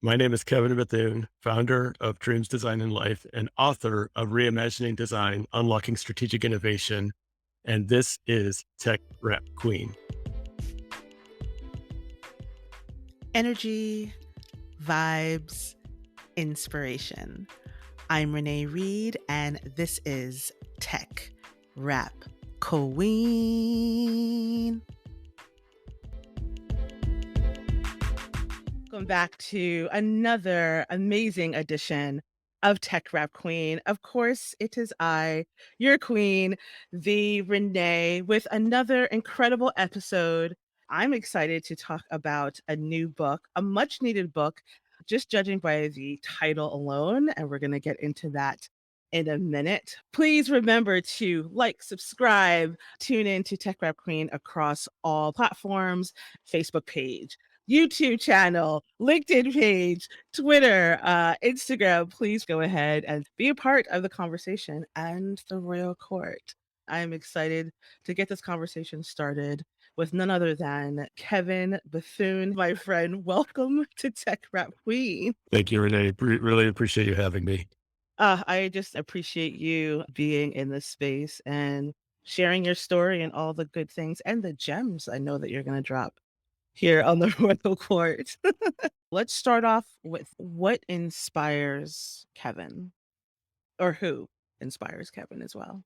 My name is Kevin Bethune, founder of Dreams Design in Life and author of Reimagining Design, Unlocking Strategic Innovation. And this is Tech Rap Queen. Energy, vibes, inspiration. I'm Renee Reed, and this is Tech Rap Queen. Welcome back to another amazing edition of Tech Rap Queen. Of course, it is I, your queen, the Renee, with another incredible episode. I'm excited to talk about a new book, a much needed book, just judging by the title alone. And we're going to get into that in a minute. Please remember to like, subscribe, tune in to Tech Rap Queen across all platforms, Facebook page, YouTube channel, LinkedIn page, Twitter, Instagram. Please go ahead and be a part of the conversation and the royal court. I am excited to get this conversation started with none other than Kevin Bethune, my friend. Welcome to Tech Rap Queen. Thank you, Renee. Really appreciate you having me. I just appreciate you being in this space and sharing your story and all the good things and the gems I know that you're going to drop here on the royal court. Let's start off with what inspires Kevin, or who inspires Kevin as well.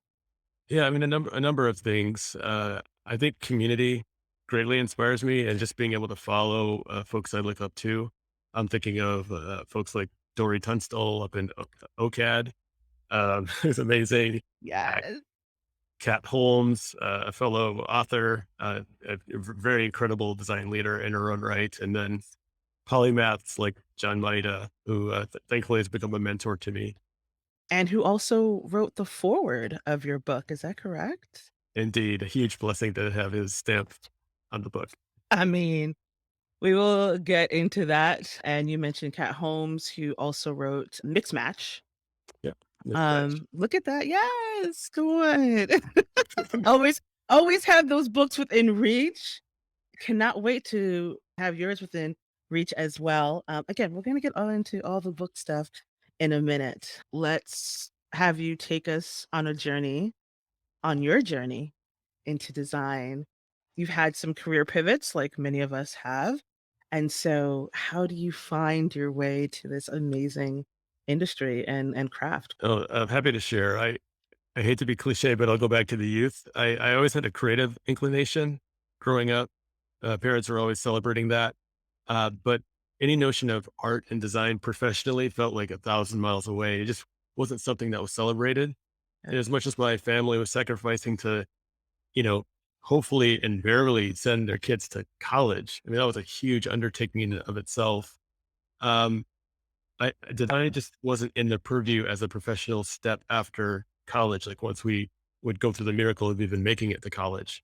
Yeah, I mean, a number of things. I think community greatly inspires me, and just being able to follow folks I look up to. I'm thinking of folks like Dori Tunstall up in OCAD. Who's amazing. Uh, Yes. Kat Holmes, a fellow author, a very incredible design leader in her own right. And then polymaths like Meda, who thankfully has become a mentor to me. And who also wrote the foreword of your book. Is that correct? Indeed, a huge blessing to have his stamp on the book. I mean, we will get into that. And you mentioned Kat Holmes, who also wrote Mix Match. Yeah. Mismatch. Look at that. Yes, good. always, always have those books within reach. Cannot wait to have yours within reach as well. Again, we're going to get all into all the book stuff in a minute. Let's have you take us on a journey, on your journey into design. You've had some career pivots like many of us have. And so, how do you find your way to this amazing industry and craft? Oh, I'm happy to share. I hate to be cliche, but I'll go back to the youth. I always had a creative inclination growing up. Parents were always celebrating that. But any notion of art and design professionally felt like 1,000 miles away. It just wasn't something that was celebrated. And as much as my family was sacrificing to, you know, hopefully and barely send their kids to college, I mean, that was a huge undertaking of itself. Um, design just wasn't in the purview as a professional step after college. Like once we would go through the miracle of even making it to college.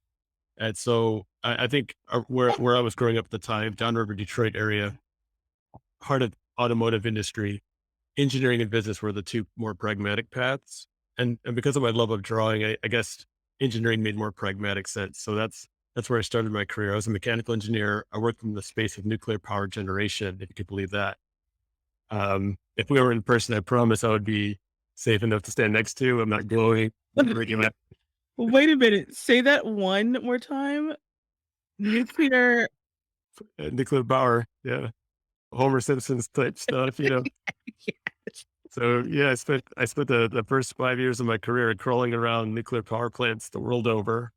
And so I think where I was growing up at the time, downriver Detroit area, heart of automotive industry, engineering and business were the two more pragmatic paths. And because of my love of drawing, I guess engineering made more pragmatic sense. So that's where I started my career. I was a mechanical engineer. I worked in the space of nuclear power generation, if you could believe that. If we were in person, I promise I would be safe enough to stand next to. I'm not glowing. Wait a minute. Say that one more time. Nuclear. Nuclear power. Yeah. Homer Simpson's type stuff. Yes. So yeah, I spent the first 5 years of my career crawling around nuclear power plants the world over.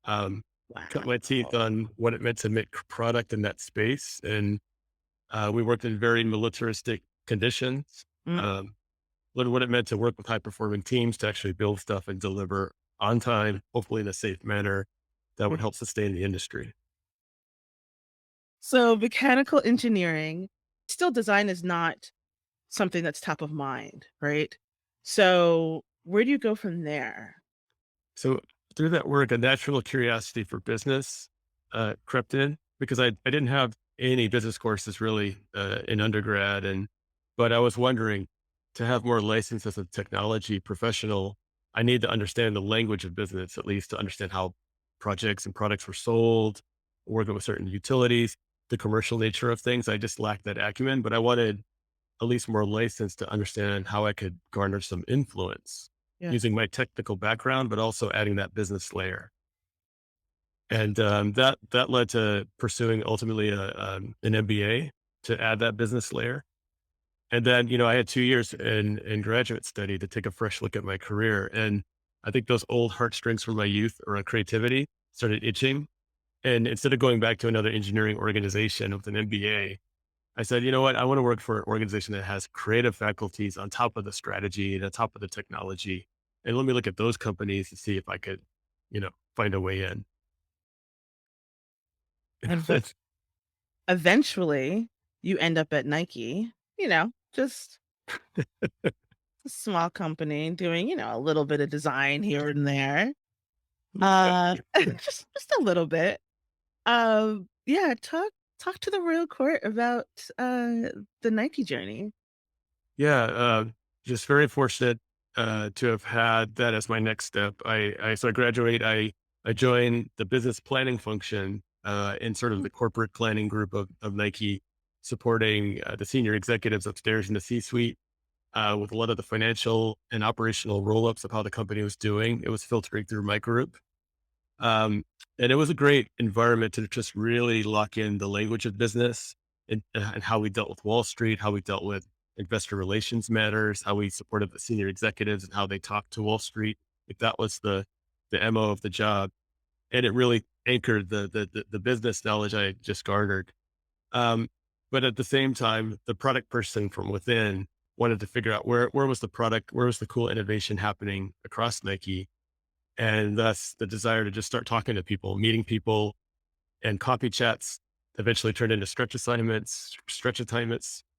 Um, Cut my teeth Wow. on what it meant to make product in that space, and we worked in very militaristic conditions. Mm. Um, what it meant to work with high performing teams to actually build stuff and deliver on time, hopefully in a safe manner that would help sustain the industry. So mechanical engineering, still design is not something that's top of mind, right? So where do you go from there? So through that work, a natural curiosity for business crept in because I didn't have any business courses really in undergrad, but I was wondering to have more license as a technology professional, I need to understand the language of business at least to understand how projects and products were sold, working with certain utilities. the commercial nature of things. I just lacked that acumen, but I wanted at least more license to understand how I could garner some influence Yeah. using my technical background, but also adding that business layer. And that led to pursuing ultimately an MBA to add that business layer. And then, I had 2 years in graduate study to take a fresh look at my career. And I think those old heartstrings from my youth around creativity started itching. And instead of going back to another engineering organization with an MBA, I said, you know what? I want to work for an organization that has creative faculties on top of the strategy and on top of the technology. And let me look at those companies to see if I could, find a way in. And eventually, you end up at Nike, just a small company doing, a little bit of design here and there. Just a little bit. Yeah, talk to the real court about, the Nike journey. Yeah, just very fortunate to have had that as my next step. So I graduate. I joined the business planning function in sort of Mm, the corporate planning group of Nike, supporting the senior executives upstairs in the C-suite with a lot of the financial and operational roll ups of how the company was doing. It was filtering through my group. And it was a great environment to just really lock in the language of business and how we dealt with Wall Street, how we dealt with investor relations matters, how we supported the senior executives and how they talked to Wall Street. If that was the MO of the job, and it really anchored the business knowledge I had just garnered. Um, but at the same time, the product person from within wanted to figure out where was the product, where was the cool innovation happening across Nike, and thus the desire to just start talking to people, meeting people, and copy chats eventually turned into stretch assignments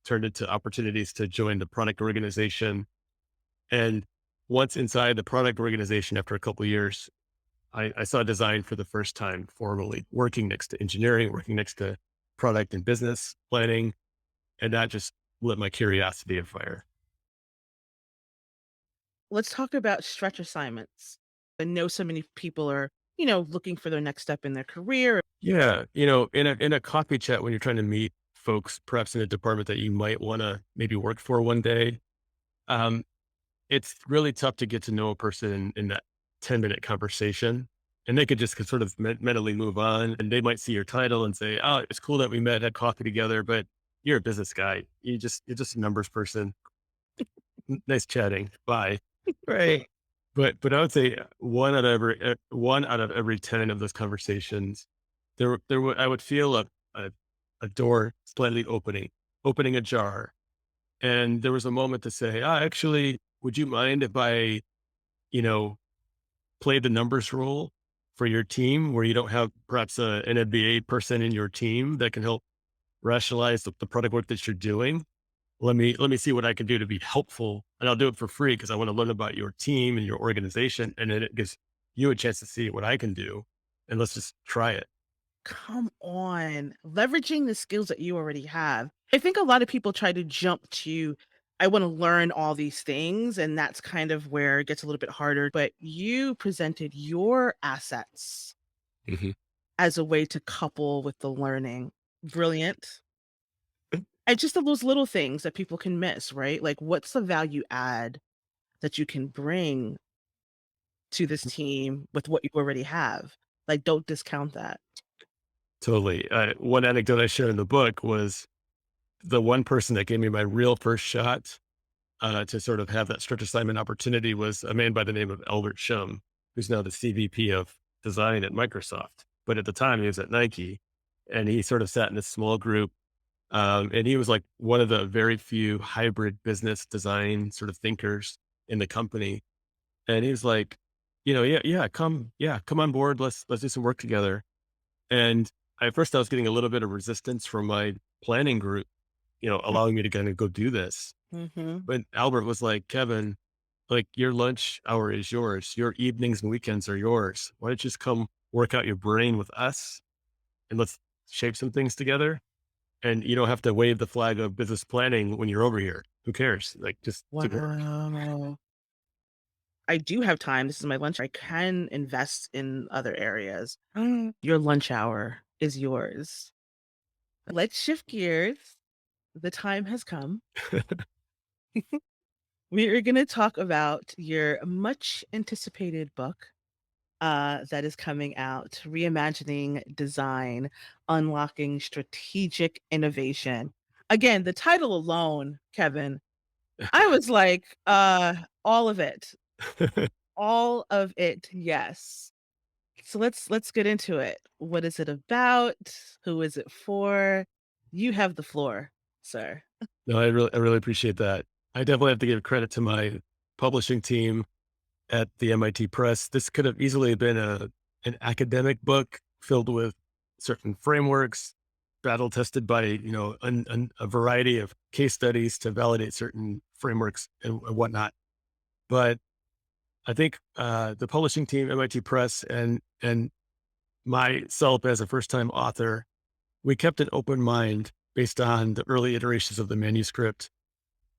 turned into opportunities to join the product organization. And once inside the product organization, after a couple of years, I saw design for the first time formally, working next to engineering, working next to product and business planning. And that just lit my curiosity afire. Let's talk about stretch assignments. I know so many people are, looking for their next step in their career. Yeah. In a coffee chat, when you're trying to meet folks, perhaps in a department that you might want to maybe work for one day, um, it's really tough to get to know a person in that 10-minute conversation. And they could just sort of mentally move on, and they might see your title and say, oh, it's cool that we met, had coffee together, but you're a business guy. You're just a numbers person. Nice chatting. Bye. Right. But I would say one out of every 10 of those conversations, I would feel a door slightly opening ajar. And there was a moment to say, actually, would you mind if I, you know, play the numbers role for your team where you don't have perhaps an MBA person in your team that can help rationalize the product work that you're doing? Let me see what I can do to be helpful, and I'll do it for free because I want to learn about your team and your organization, and then it gives you a chance to see what I can do, and let's just try it. Come on, leveraging the skills that you already have. I think a lot of people try to jump to, I want to learn all these things. And that's kind of where it gets a little bit harder. But you presented your assets Mhm. as a way to couple with the learning. Brilliant. And just of those little things that people can miss, right? Like, what's the value add that you can bring to this team with what you already have? Like, don't discount that. Totally. One anecdote I share in the book was the one person that gave me my real first shot to sort of have that stretch assignment opportunity was a man by the name of Albert Shum, who's now the CVP of design at Microsoft. But at the time, he was at Nike, and he sort of sat in this small group. And he was like one of the very few hybrid business design sort of thinkers in the company. And he was like, yeah, come on board. Let's do some work together. And at first I was getting a little bit of resistance from my planning group, allowing me to kind of go do this. Mhm. But Albert was like, Kevin, like your lunch hour is yours. Your evenings and weekends are yours. Why don't you just come work out your brain with us and let's shape some things together? And you don't have to wave the flag of business planning when you're over here. Who cares? Like just do the work. Wow. I do have time. This is my lunch. I can invest in other areas. Your lunch hour is yours. Let's shift gears. The time has come. We are going to talk about your much anticipated book that is coming out, Reimagining Design, Unlocking Strategic Innovation. Again, the title alone, Kevin, I was like, all of it. All of it, yes. So let's get into it. What is it about? Who is it for? You have the floor, sir. No, I really appreciate that. I definitely have to give credit to my publishing team at the MIT Press. This could have easily been an academic book filled with certain frameworks, battle tested by a variety of case studies to validate certain frameworks and whatnot. But I think the publishing team, MIT Press, and myself as a first time author, we kept an open mind based on the early iterations of the manuscript,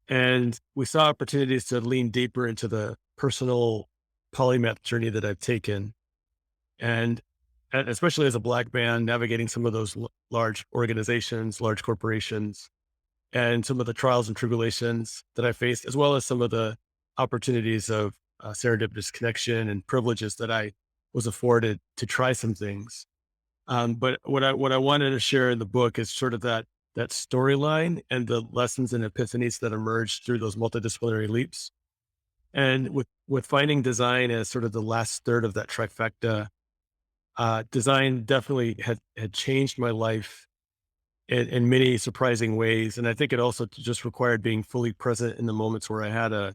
and we saw opportunities to lean deeper into the personal polymath journey that I've taken. And especially as a Black man, navigating some of those large organizations, large corporations, and some of the trials and tribulations that I faced, as well as some of the opportunities of serendipitous connection and privileges that I was afforded to try some things. But what I wanted to share in the book is sort of that storyline and the lessons and epiphanies that emerged through those multidisciplinary leaps. And with finding design as sort of the last third of that trifecta, design definitely had changed my life in many surprising ways. And I think it also just required being fully present in the moments where I had a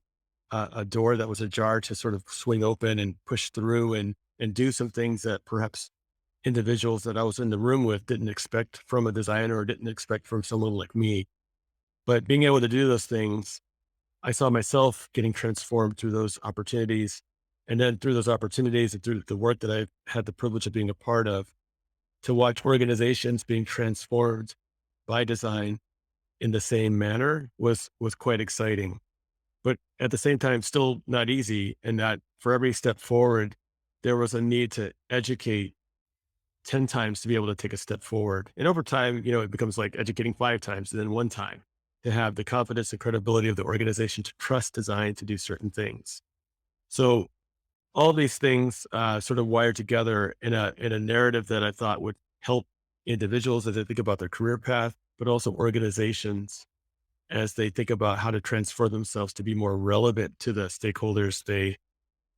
door that was ajar to sort of swing open and push through and do some things that perhaps individuals that I was in the room with didn't expect from a designer or didn't expect from someone like me. But being able to do those things, I saw myself getting transformed through those opportunities. And then through those opportunities and through the work that I had the privilege of being a part of, to watch organizations being transformed by design in the same manner was quite exciting. But at the same time, still not easy. And that for every step forward, there was a need to educate 10 times to be able to take a step forward. And over time, it becomes like educating 5 times and then 1 time to have the confidence and credibility of the organization to trust design to do certain things. So all these things sort of wired together in a narrative that I thought would help individuals as they think about their career path, but also organizations as they think about how to transfer themselves to be more relevant to the stakeholders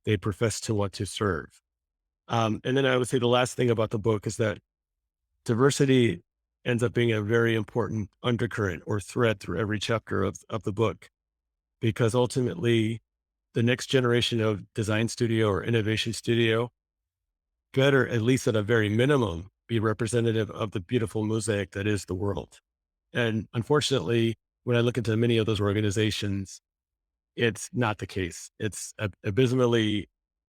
they profess to want to serve. And then I would say the last thing about the book is that diversity ends up being a very important undercurrent or thread through every chapter of the book, because ultimately the next generation of design studio or innovation studio better, at least at a very minimum, be representative of the beautiful mosaic that is the world. And unfortunately, when I look into many of those organizations, it's not the case. It's abysmally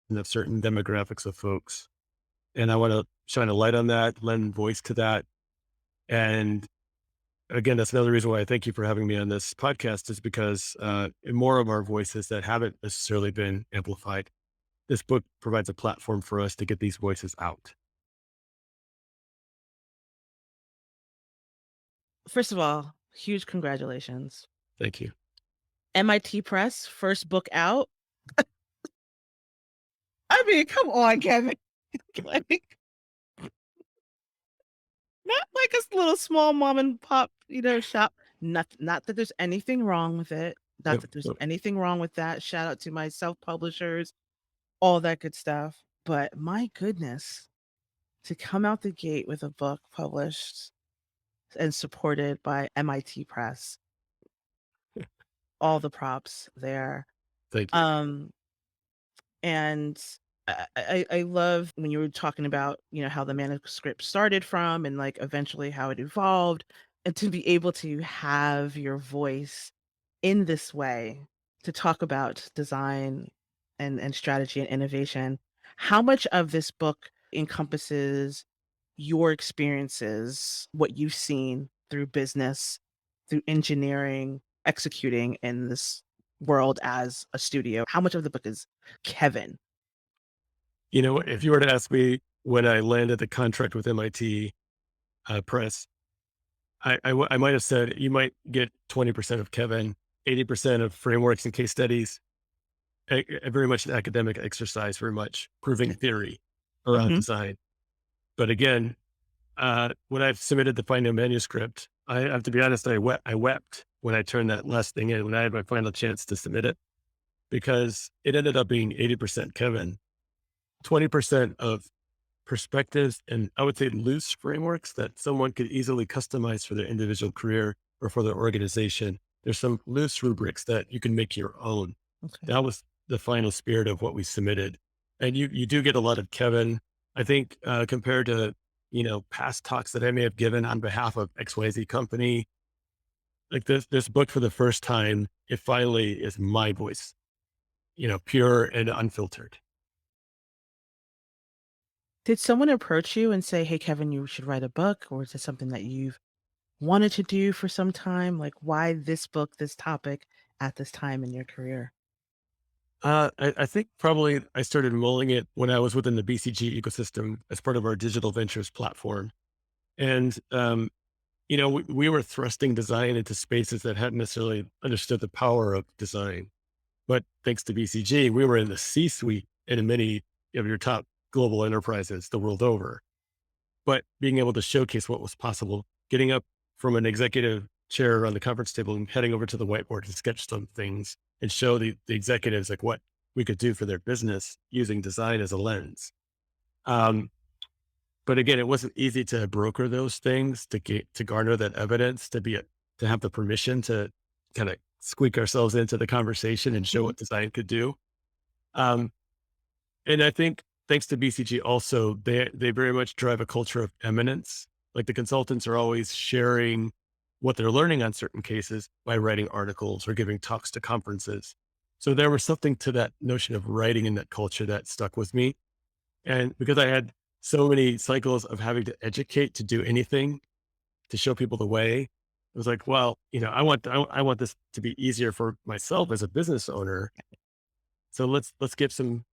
of certain demographics of folks. And I want to shine a light on that, lend voice to that. And again, that's another reason why I thank you for having me on this podcast, is because more of our voices that haven't necessarily been amplified, this book provides a platform for us to get these voices out. First of all, huge congratulations. Thank you. MIT Press, first book out. I mean, come on, Kevin. Like, not like a little small mom and pop, shop. Not that there's anything wrong with it. Not Yep. that there's Yep. anything wrong with that. Shout out to my self-publishers, all that good stuff. But my goodness, to come out the gate with a book published and supported by MIT Press, all the props there. Thank you. Um, and I love when you were talking about, how the manuscript started from and like eventually how it evolved, and to be able to have your voice in this way to talk about design and strategy and innovation. How much of this book encompasses your experiences, what you've seen through business, through engineering, executing in this world as a studio? How much of the book is Kevin? If you were to ask me when I landed the contract with MIT Press, I might have said you might get 20% of Kevin, 80% of frameworks and case studies, very much an academic exercise, very much proving theory around Mhm. design. But again, when I've submitted the final manuscript, I have to be honest, I wept when I turned that last thing in, when I had my final chance to submit it, because it ended up being 80% Kevin, 20% of perspectives, and I would say loose frameworks that someone could easily customize for their individual career or for their organization. There's some loose rubrics that you can make your own. Okay. That was the final spirit of what we submitted. And you do get a lot of Kevin. I think compared to, past talks that I may have given on behalf of XYZ company, like this book for the first time, it finally is my voice, pure and unfiltered. Did someone approach you and say, "Hey, Kevin, you should write a book," or is it something that you've wanted to do for some time? Like, why this book, this topic at this time in your career? I think probably I started mulling it when I was within the BCG ecosystem as part of our digital ventures platform. And, we were thrusting design into spaces that hadn't necessarily understood the power of design. But thanks to BCG, we were in the C suite in many of your top global enterprises the world over. But being able to showcase what was possible, getting up from an executive chair around the conference table and heading over to the whiteboard and sketch some things and show the executives like what we could do for their business using design as a lens. Um, but again, it wasn't easy to broker those things, to garner that evidence, to have the permission to kind of squeak ourselves into the conversation and show Mhm. what design could do. Um, And I think thanks to BCG also, they very much drive a culture of eminence. Like the consultants are always sharing what they're learning on certain cases by writing articles or giving talks to conferences. So there was something to that notion of writing in that culture that stuck with me. And because I had so many cycles of having to educate to do anything to show people the way, it was like, well, I want this to be easier for myself as a business owner. So let's give some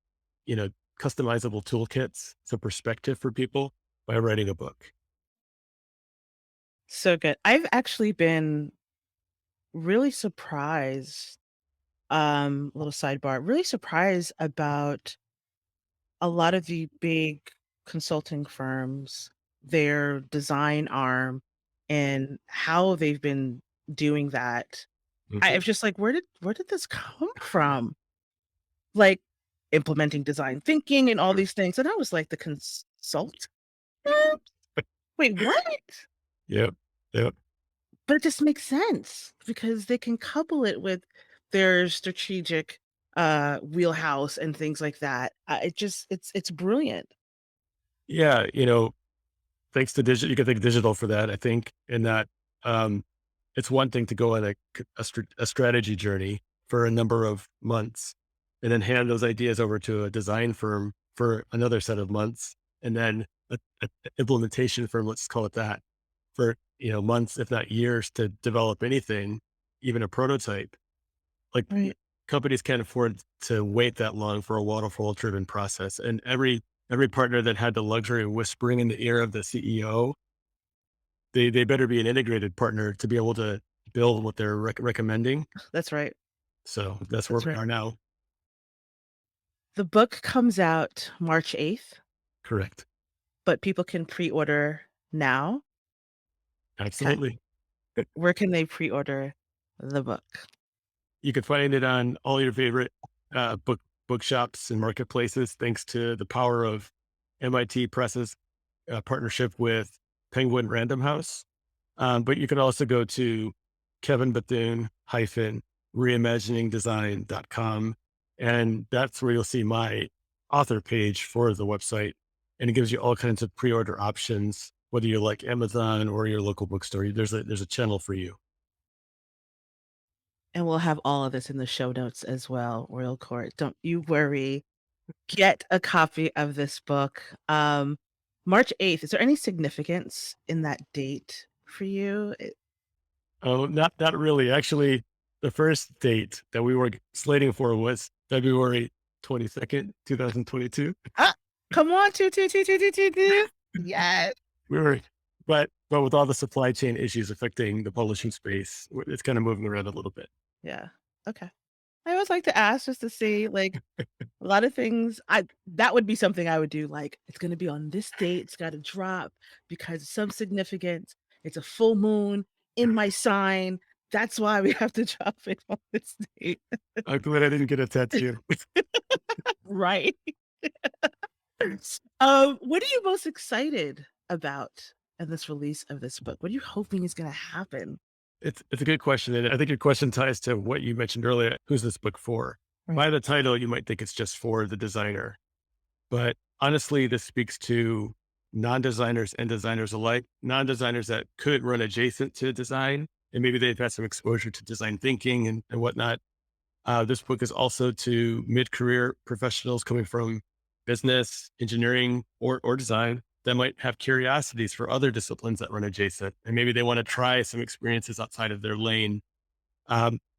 you know, customizable toolkits, some perspective for people by writing a book. So good. I've actually been really surprised, little sidebar, really surprised about a lot of the big consulting firms, their design arm, and how they've been doing that. I Mhm. was just like, where did this come from? Like, implementing design thinking and all these things, and I was like, "The consult? Wait, what?" Yep. Yep. But it just makes sense because they can couple it with their strategic, wheelhouse and things like that. It's brilliant. Yeah. Thanks to digital, you can thank digital for that. I think in that, um, it's one thing to go on a strategy journey for a number of months and then hand those ideas over to a design firm for another set of months. And then a implementation firm, let's call it that, for, months, if not years to develop anything, even a prototype. Like Right. companies can't afford to wait that long for a waterfall driven process. And every partner that had the luxury of whispering in the ear of the CEO, they better be an integrated partner to be able to build what they're recommending. That's right. So that's where That's we right. are now. The book comes out March 8th, Correct. but people can pre-order now. Okay. Absolutely. Where can they pre-order the book? You can find it on all your favorite bookshops and marketplaces, thanks to the power of MIT Press's partnership with Penguin Random House. But you can also go to Kevin Bethune hyphen reimaginingdesign.com. And that's where you'll see my author page for the website. And it gives you all kinds of pre-order options, whether you like Amazon or your local bookstore. There's a channel for you. And we'll have all of this in the show notes as well, Royal Court. Don't you worry. Get a copy of this book. March 8th, is there any significance in that date for you? Oh, not really. Actually, the first date that we were slating for was February 22nd, 2022. Ah, come on, two, two, two, two, two, two, two. Yes. We were, but But with all the supply chain issues affecting the publishing space, it's kind of moving around a little bit. Yeah. Okay. I always like to ask just to see, like, a lot of things I that would be something I would do, like, "It's gonna be on this date, it's gotta drop because of some significance. It's a full moon in my sign. That's why we have to drop it on this date." I'm glad I didn't get a tattoo. Right. What are you most excited about in this release of this book? What are you hoping is gonna happen? It's a good question, and I think your question ties to what you mentioned earlier. Who's this book for? Right. By the title, you might think it's just for the designer, but honestly, this speaks to non-designers and designers alike. Non-designers that could run adjacent to design, and maybe they've had some exposure to design thinking and whatnot. This book is also to mid-career professionals coming from business, engineering, or design that might have curiosities for other disciplines that run adjacent, and maybe they want to try some experiences outside of their lane.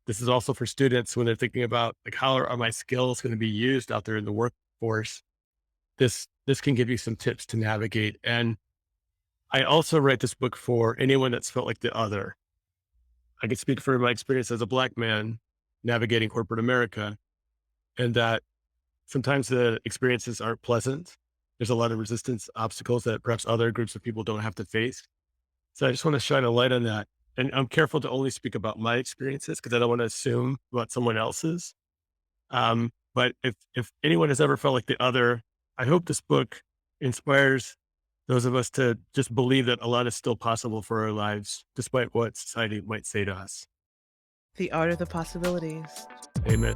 This is also for students when they're thinking about like how are my skills going to be used out there in the workforce. This can give you some tips to navigate. And I also write this book for anyone that's felt like the other. I can speak for my experience as a Black man navigating corporate America, and that sometimes the experiences aren't pleasant. There's a lot of resistance, obstacles that perhaps other groups of people don't have to face. So I just want to shine a light on that. And I'm careful to only speak about my experiences because I don't want to assume about someone else's. But if anyone has ever felt like the other, I hope this book inspires those of us to just believe that a lot is still possible for our lives, despite what society might say to us. The art of the possibilities. Amen.